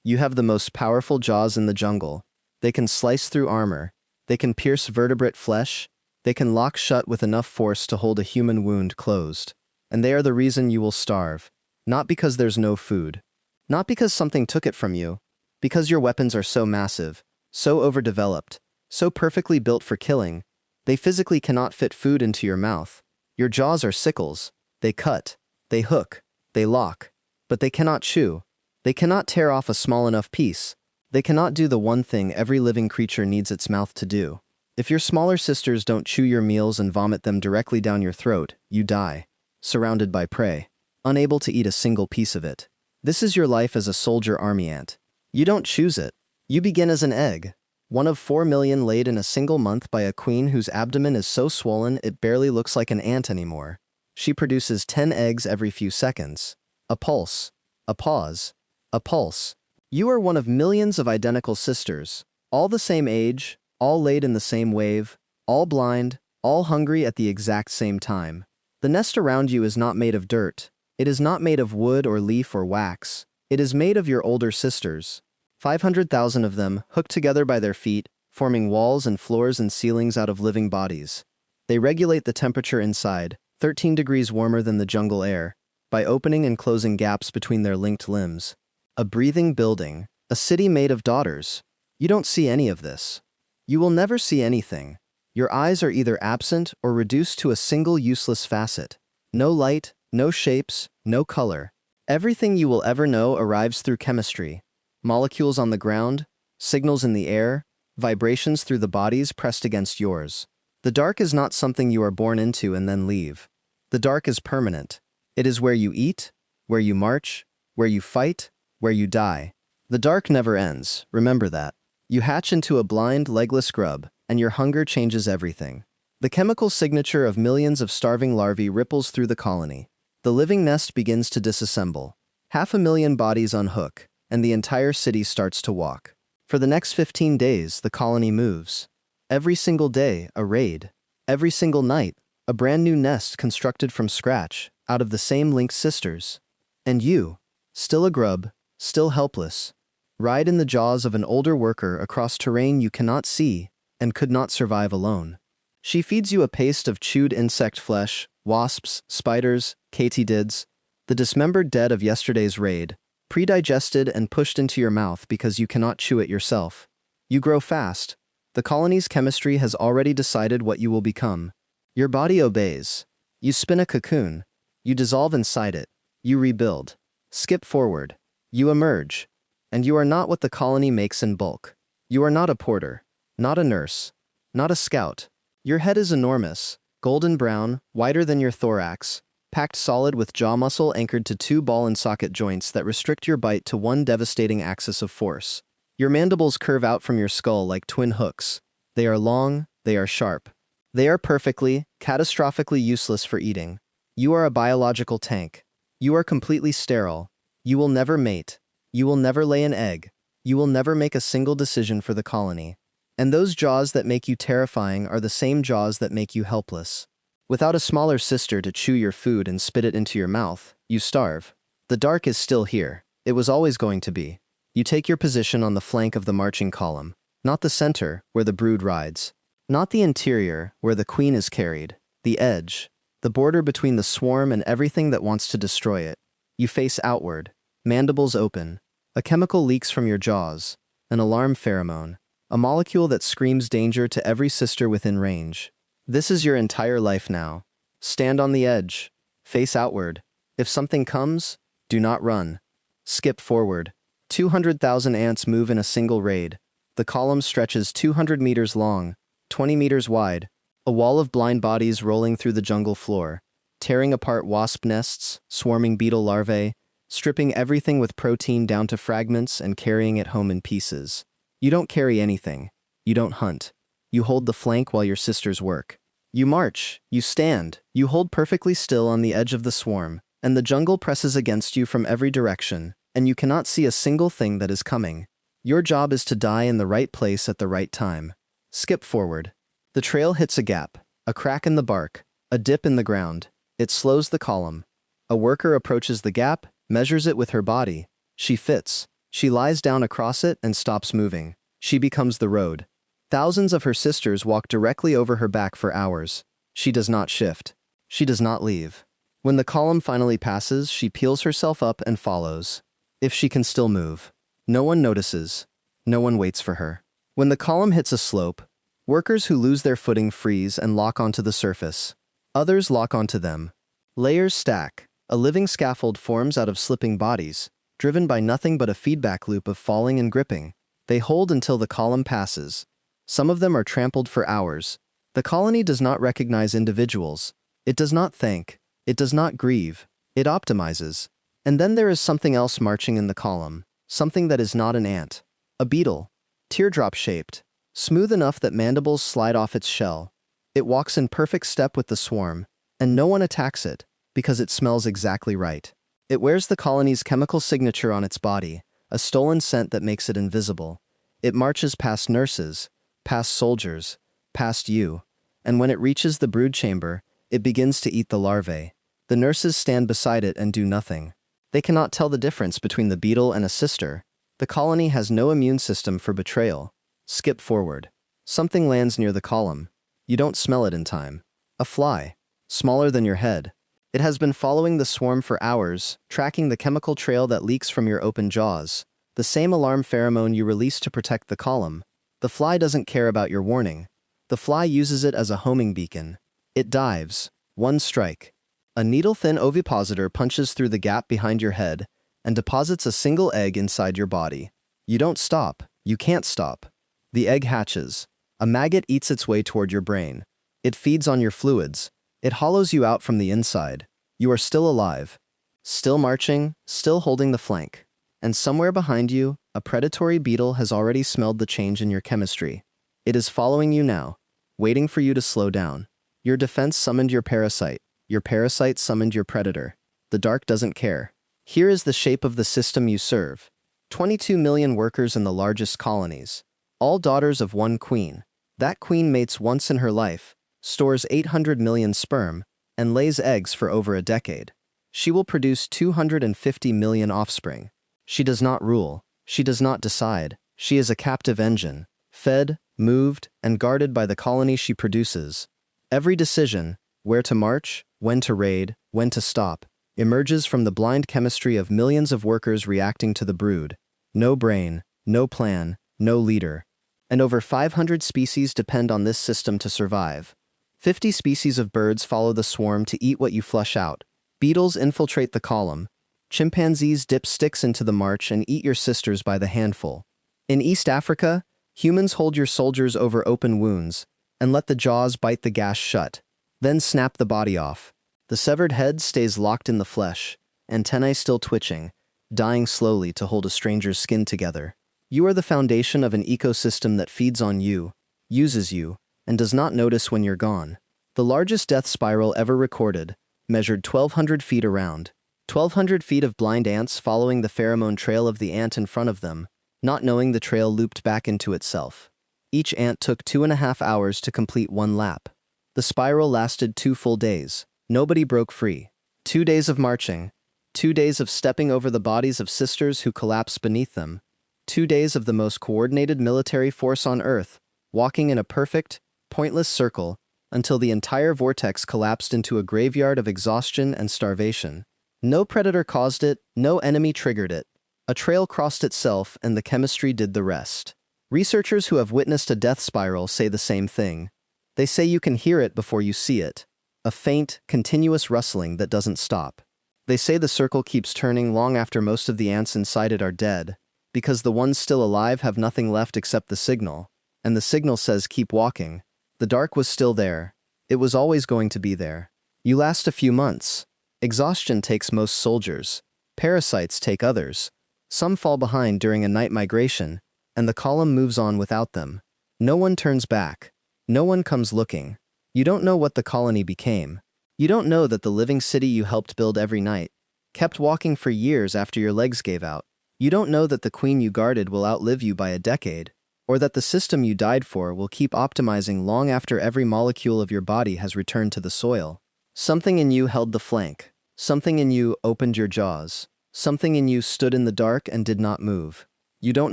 You have the most powerful jaws in the jungle. They can slice through armor. They can pierce vertebrate flesh. They can lock shut with enough force to hold a human wound closed. And they are the reason you will starve. Not because there's no food. Not because something took it from you. Because your weapons are so massive, so overdeveloped, so perfectly built for killing, they physically cannot fit food into your mouth. Your jaws are sickles. They cut. They hook. They lock. But they cannot chew. They cannot tear off a small enough piece. They cannot do the one thing every living creature needs its mouth to do. If your smaller sisters don't chew your meals and vomit them directly down your throat, you die, surrounded by prey, unable to eat a single piece of it. This is your life as a soldier army ant. You don't choose it. You begin as an egg, one of 4 million laid in a single month by a queen whose abdomen is so swollen it barely looks like an ant anymore. She produces 10 eggs every few seconds. A pulse. A pause. A pulse. You are one of millions of identical sisters, all the same age, all laid in the same wave, all blind, all hungry at the exact same time. The nest around you is not made of dirt. It is not made of wood or leaf or wax. It is made of your older sisters. 500,000 of them, hooked together by their feet, forming walls and floors and ceilings out of living bodies. They regulate the temperature inside, 13 degrees warmer than the jungle air, by opening and closing gaps between their linked limbs. A breathing building, a city made of daughters. You don't see any of this. You will never see anything. Your eyes are either absent or reduced to a single useless facet. No light, no shapes, no color. Everything you will ever know arrives through chemistry. Molecules on the ground, signals in the air, vibrations through the bodies pressed against yours. The dark is not something you are born into and then leave. The dark is permanent. It is where you eat, where you march, where you fight, where you die. The dark never ends, remember that. You hatch into a blind, legless grub, and your hunger changes everything. The chemical signature of millions of starving larvae ripples through the colony. The living nest begins to disassemble. 500,000 bodies unhook, and the entire city starts to walk. For the next 15 days, the colony moves. Every single day, a raid. Every single night, a brand new nest constructed from scratch, out of the same linked sisters. And you, still a grub, still helpless, ride in the jaws of an older worker across terrain you cannot see and could not survive alone. She feeds you a paste of chewed insect flesh, wasps, spiders, katydids, the dismembered dead of yesterday's raid, pre-digested and pushed into your mouth because you cannot chew it yourself. You grow fast. The colony's chemistry has already decided what you will become. Your body obeys. You spin a cocoon. You dissolve inside it. You rebuild. Skip forward. You emerge. And you are not what the colony makes in bulk. You are not a porter. Not a nurse. Not a scout. Your head is enormous, golden brown, wider than your thorax, packed solid with jaw muscle anchored to 2 ball-and-socket joints that restrict your bite to one devastating axis of force. Your mandibles curve out from your skull like twin hooks. They are long, they are sharp. They are perfectly, catastrophically useless for eating. You are a biological tank. You are completely sterile. You will never mate. You will never lay an egg. You will never make a single decision for the colony. And those jaws that make you terrifying are the same jaws that make you helpless. Without a smaller sister to chew your food and spit it into your mouth, you starve. The dark is still here. It was always going to be. You take your position on the flank of the marching column, not the center, where the brood rides. Not the interior, where the queen is carried. The edge. The border between the swarm and everything that wants to destroy it. You face outward. Mandibles open. A chemical leaks from your jaws. An alarm pheromone. A molecule that screams danger to every sister within range. This is your entire life now. Stand on the edge. Face outward. If something comes, do not run. Skip forward. 200,000 ants move in a single raid. The column stretches 200 meters long, 20 meters wide, a wall of blind bodies rolling through the jungle floor, tearing apart wasp nests, swarming beetle larvae, stripping everything with protein down to fragments and carrying it home in pieces. You don't carry anything. You don't hunt. You hold the flank while your sisters work. You march. You stand. You hold perfectly still on the edge of the swarm, and the jungle presses against you from every direction, and you cannot see a single thing that is coming. Your job is to die in the right place at the right time. Skip forward. The trail hits a gap, a crack in the bark, a dip in the ground. It slows the column. A worker approaches the gap, measures it with her body. She fits. She lies down across it and stops moving. She becomes the road. Thousands of her sisters walk directly over her back for hours. She does not shift. She does not leave. When the column finally passes, she peels herself up and follows. If she can still move. No one notices. No one waits for her. When the column hits a slope, workers who lose their footing freeze and lock onto the surface. Others lock onto them. Layers stack. A living scaffold forms out of slipping bodies, driven by nothing but a feedback loop of falling and gripping. They hold until the column passes. Some of them are trampled for hours. The colony does not recognize individuals. It does not think. It does not grieve. It optimizes. And then there is something else marching in the column, something that is not an ant. A beetle, teardrop-shaped, smooth enough that mandibles slide off its shell. It walks in perfect step with the swarm, and no one attacks it, because it smells exactly right. It wears the colony's chemical signature on its body, a stolen scent that makes it invisible. It marches past nurses, past soldiers, past you, and when it reaches the brood chamber, it begins to eat the larvae. The nurses stand beside it and do nothing. They cannot tell the difference between the beetle and a sister. The colony has no immune system for betrayal. Skip forward. Something lands near the column. You don't smell it in time. A fly, smaller than your head. It has been following the swarm for hours, tracking the chemical trail that leaks from your open jaws. The same alarm pheromone you release to protect the column. The fly doesn't care about your warning. The fly uses it as a homing beacon. It dives. One strike. A needle-thin ovipositor punches through the gap behind your head and deposits a single egg inside your body. You don't stop. You can't stop. The egg hatches. A maggot eats its way toward your brain. It feeds on your fluids. It hollows you out from the inside. You are still alive. Still marching, still holding the flank. And somewhere behind you, a predatory beetle has already smelled the change in your chemistry. It is following you now, waiting for you to slow down. Your defense summoned your parasite. Your parasite summoned your predator. The dark doesn't care. Here is the shape of the system you serve. 22 million workers in the largest colonies. All daughters of one queen. That queen mates once in her life, stores 800 million sperm, and lays eggs for over a decade. She will produce 250 million offspring. She does not rule. She does not decide. She is a captive engine, fed, moved, and guarded by the colony she produces. Every decision, where to march, when to raid, when to stop, emerges from the blind chemistry of millions of workers reacting to the brood. No brain, no plan, no leader. And over 500 species depend on this system to survive. 50 species of birds follow the swarm to eat what you flush out. Beetles infiltrate the column. Chimpanzees dip sticks into the march and eat your sisters by the handful. In East Africa, humans hold your soldiers over open wounds and let the jaws bite the gash shut, then snap the body off. The severed head stays locked in the flesh, antennae still twitching, dying slowly to hold a stranger's skin together. You are the foundation of an ecosystem that feeds on you, uses you, and does not notice when you're gone. The largest death spiral ever recorded measured 1,200 feet around. 1,200 feet of blind ants following the pheromone trail of the ant in front of them, not knowing the trail looped back into itself. Each ant took 2.5 hours to complete one lap. The spiral lasted 2 full days. Nobody broke free. 2 days of marching. 2 days of stepping over the bodies of sisters who collapsed beneath them. 2 days of the most coordinated military force on Earth, walking in a perfect, pointless circle until the entire vortex collapsed into a graveyard of exhaustion and starvation. No predator caused it, no enemy triggered it. A trail crossed itself, and the chemistry did the rest. Researchers who have witnessed a death spiral say the same thing. They say you can hear it before you see it. A faint, continuous rustling that doesn't stop. They say the circle keeps turning long after most of the ants inside it are dead, because the ones still alive have nothing left except the signal, and the signal says keep walking. The dark was still there. It was always going to be there. You last a few months. Exhaustion takes most soldiers. Parasites take others. Some fall behind during a night migration, and the column moves on without them. No one turns back. No one comes looking. You don't know what the colony became. You don't know that the living city you helped build every night kept walking for years after your legs gave out. You don't know that the queen you guarded will outlive you by a decade, or that the system you died for will keep optimizing long after every molecule of your body has returned to the soil. Something in you held the flank. Something in you opened your jaws. Something in you stood in the dark and did not move. You don't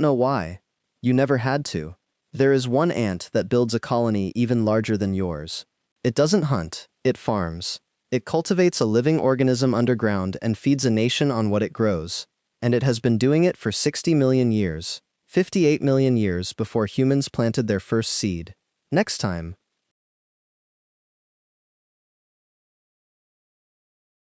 know why. You never had to. There is one ant that builds a colony even larger than yours. It doesn't hunt, it farms. It cultivates a living organism underground and feeds a nation on what it grows. And it has been doing it for 60 million years, 58 million years before humans planted their first seed. Next time,